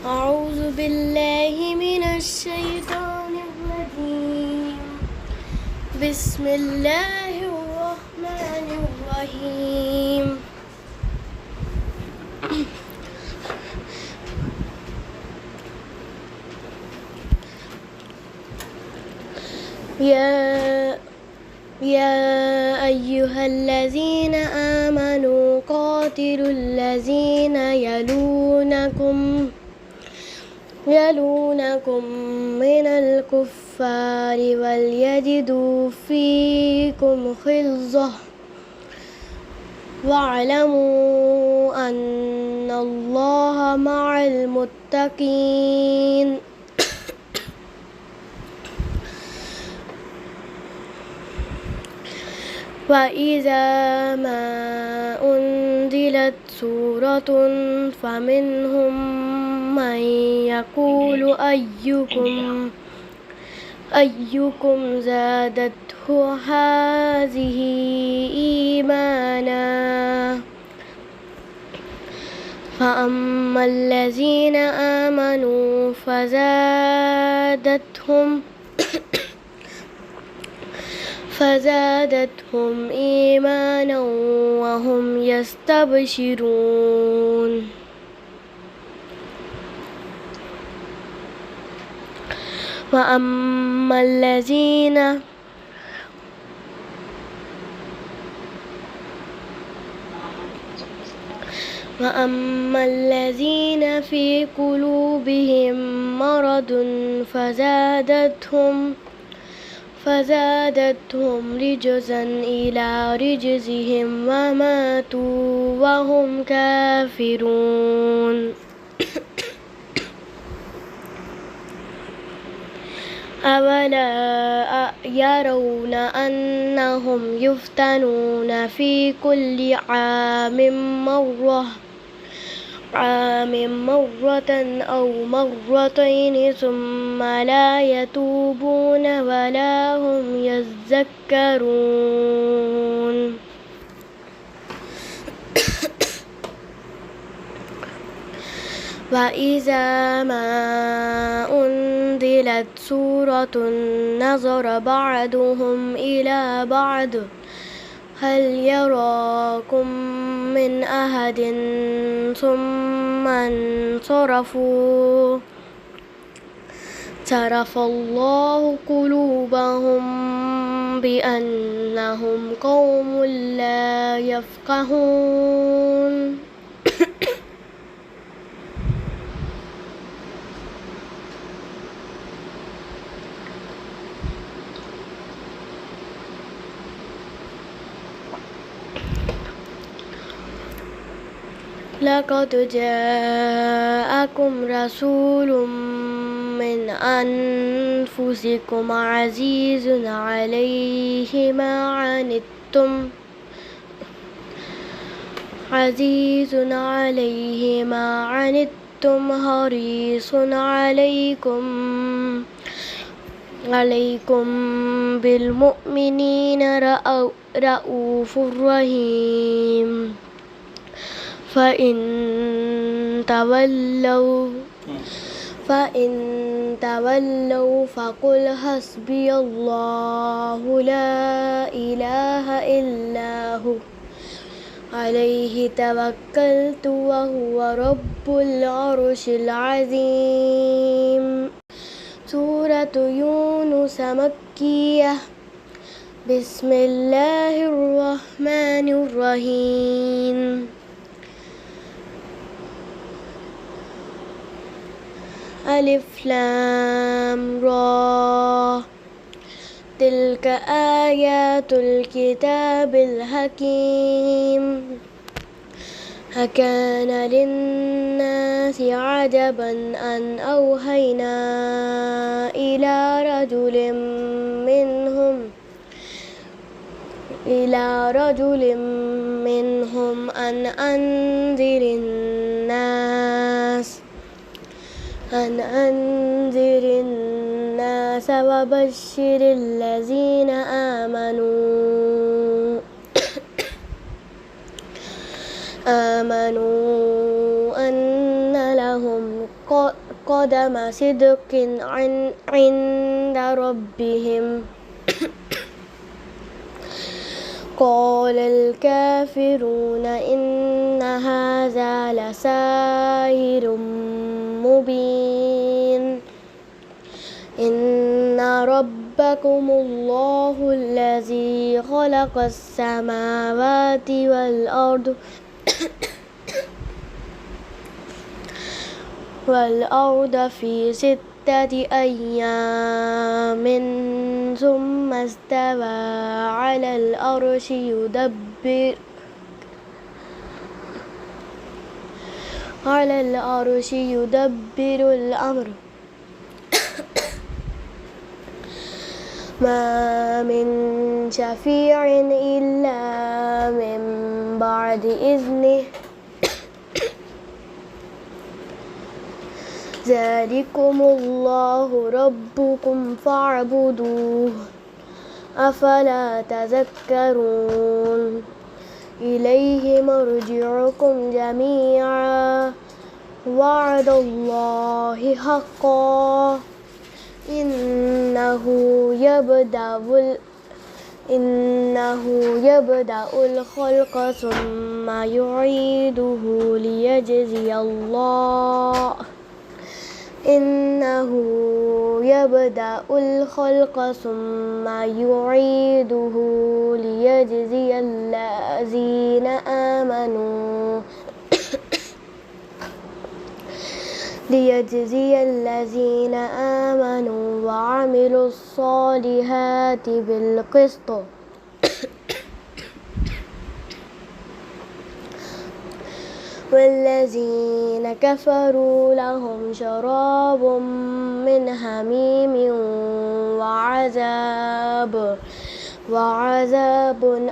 أعوذ بالله من الشيطان الرجيم. بسم الله الرحمن الرحيم. يا أيها الذين آمنوا قاتلوا الذين يلونكم من الكفار وليجدوا فيكم غلظة واعلموا أن الله مع المتقين. وإذا ما أنزلت سورة فمنهم من يقول أيكم زادته هذه إيمانا فأما الذين آمنوا فزادتهم إيمانا وهم يستبشرون. وأما الذين في قلوبهم مرض فزادتهم رجزا إلى رجزهم وماتوا وهم كافرون. أولا يرون أنهم يفتنون في كل عام مرة أو مرتين ثم لا يتوبون ولا هم يذكرون. وإذا ما أنزلت سورة نظر بعضهم إلى بعض هل يراكم من أحد ثم انصرفوا صرف الله قلوبهم بأنهم قوم لا يفقهون. لقد جاءكم رسول من أنفسكم عزيز عليه ما عنتم حريص عليكم بالمؤمنين رءوف رحيم. فإن تولوا فقل حسبي الله لا إله إلا هو عليه توكلت وهو رب العرش العظيم. سورة يونس مكية. بسم الله الرحمن الرحيم. ألف لام را تلك آيات الكتاب الحكيم. أكان للناس عجبا أن أوحينا إلى رجل منهم أن أنذر الناس وبشر الذين آمنوا أن لهم قدم صدق عند ربهم قال الكافرون إن هذا لساحر مبين إن ربكم الله الذي خلق السماوات والأرض في 6 أيام ثم استوى على العرش يدبر الأمر ما من شفيع إلا من بعد إذنه ذلكم الله ربكم فاعبدوه أفلا تذكرون إليه مرجعكم جميعا وعد الله حقا إنه يبدأ الخلق ثم يعيده ليجزي الله ليجزي الذين آمنوا وعملوا الصالحات بالقسط والذين كفروا لهم شراب من حميم وعذاب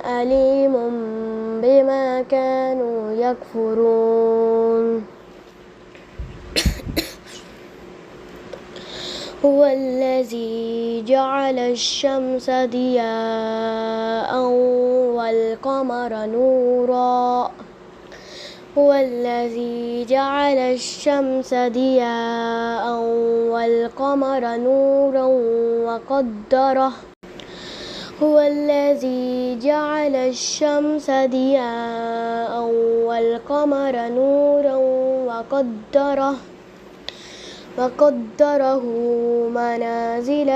أليم بما كانوا يكفرون هو الذي جعل الشمس ضياء والقمر نورا هو الذي جعل الشمس ضياء والقمر نورا وقدره منازل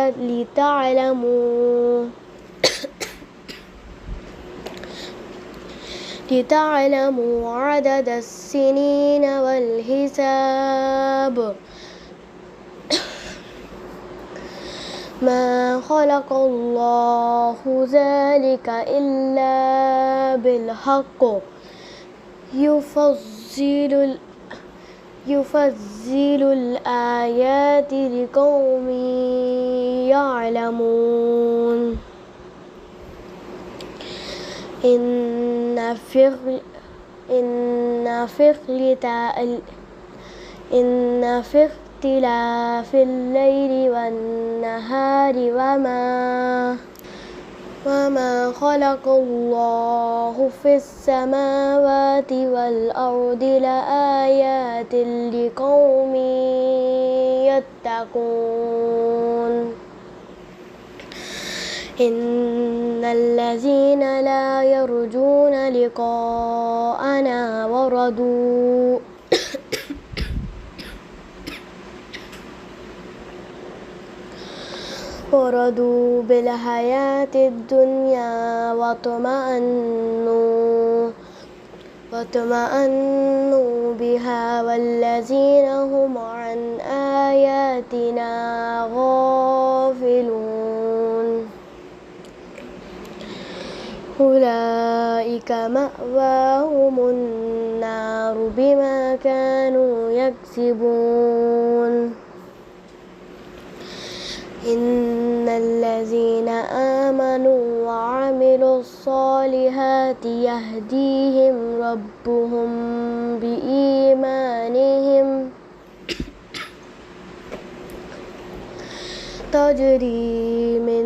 لتعلموا عدد السنين والحساب ما خلق الله ذلك إلا بالحق يفصل الآيات لقوم يعلمون إن في اختلاف الليل والنهار وما خلق الله في السماوات والأرض لآيات لقوم يتقون إن الذين لا يرجون لقاءنا ورضوا بالحياة الدنيا واطمأنوا بها والذين هم عن آياتنا غافلون أولئك مأواهم النار بما كانوا يكسبون إن الذين آمنوا وعملوا الصالحات يهديهم ربهم بإيمانهم تجري من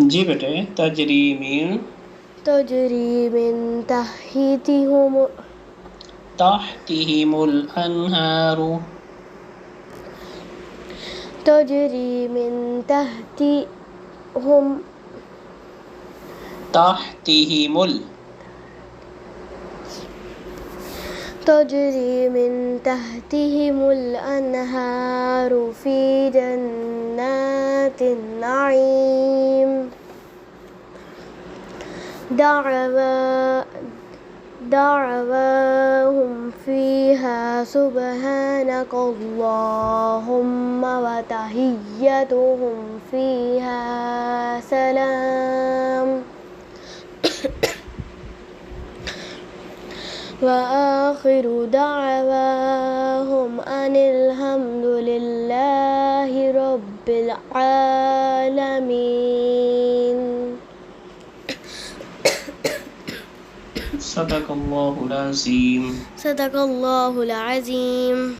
जी बेटे तजरीमीन تجري من تحتهم तहतिहिमुल अनहारु تجري من تحتهم तहतिहिमुल تجري من تحتهم الأنهار في جنات النعيم دعواهم فيها سبحانك اللهم وتحيتهم فيها سلام وآخر دعواهم أن الحمد لله رب العالمين صدق الله العظيم صدق الله العظيم